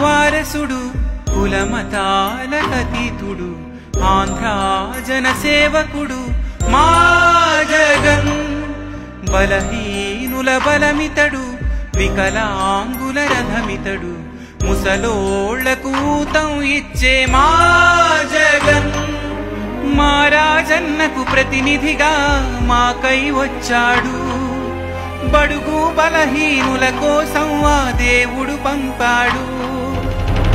వారసుడు కులమతాలకతీతుడు ఆంధ్రా జనసేవకుడు మా జగన్ బలహీనుల బలమితడు వికలాంగుల రథమితడు ముసలోళ్లకు ఊతం ఇచ్చే మా జగన్ మా రాజన్నకు ప్రతినిధిగా మాకై వచ్చాడు బడుగు బలహీనుల కోసం ఆ దేవుడు పంపాడు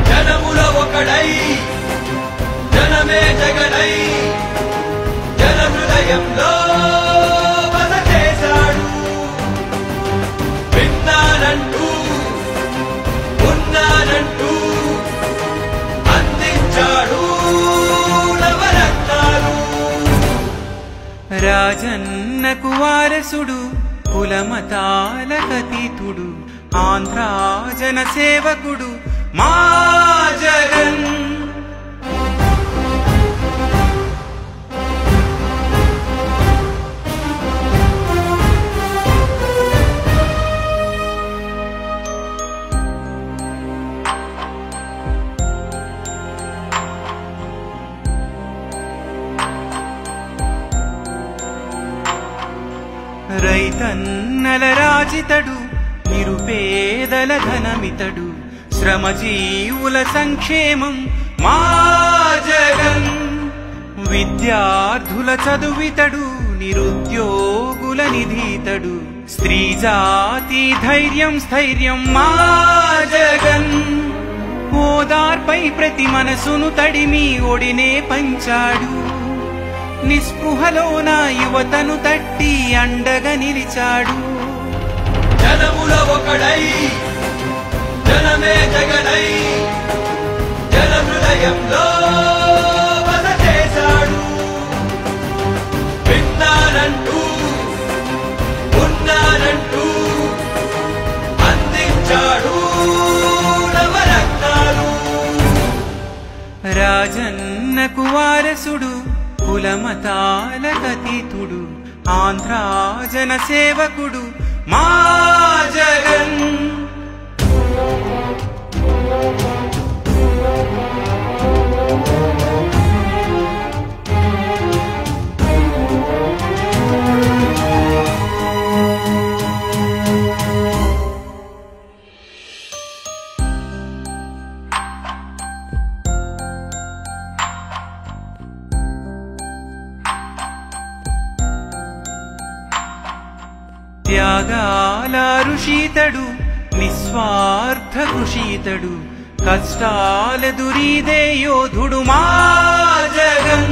జనముల ఒకడై జనమే జగనై జన హృదయంలో బస చేశాడు విన్నానంటూ ఉన్నానంటూ అందించాడు నవరత్నాలు రాజన్నకు వారసుడు కులమతాలకతీతుడు ఆంధ్రా జనసేవకుడు మా జగన్ రైతన్నల రాజితడు నిరుపేదల ధనమితడు శ్రమజీవుల సంక్షేమం మా జగన్ విద్యార్థుల చదువితడు నిరుద్యోగుల నిధితడు స్త్రీ జాతి ధైర్యం స్థైర్యం మా జగన్ ఓదార్పై ప్రతి మనసును తడిమి ఒడినే పంచాడు నిస్పృహలోన యువతను తట్టి అండగా నిలిచాడు జనముల ఒకడై జనమే జగనై జన హృదయంలో బస చేశాడు విన్నానంటూ ఉన్నానంటూ అందించాడు నవరత్నాలు రాజన్నకు వారసుడు కులమతాలకతీతుడు ఆంధ్రా జనసేవకుడు మా జగన్ త్యాగాల ఋషితడు నిస్వార్థ కృషితడు కష్టాలెదురీదే యోధుడు మా జగన్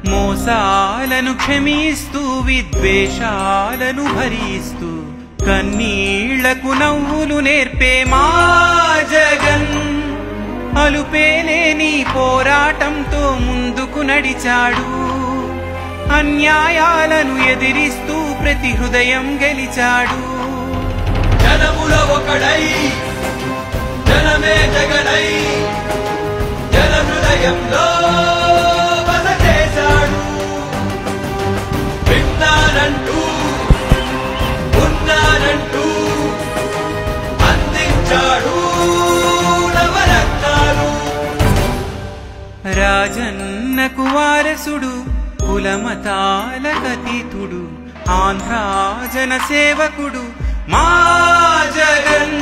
మోసాలను క్షమిస్తూ విద్వేషాలను భరిస్తూ కన్నీళ్లకు నవ్వులు నేర్పే మా జగన్ అలుపేలేని పోరాటంతో ముందుకు నడిచాడు అన్యాయాలను ఎదిరిస్తూ ప్రతి హృదయం గెలిచాడు జనముల ఒకడై జనమే జగనై జన హృదయంలో బస చేశాడు విన్నానంటూ ఉన్నానంటూ అందించాడు నవరత్నాలు రాజన్నకు వారసుడు కులమతాలకతీతుడు ఆంధ్రా జనసేవకుడు మా జగన్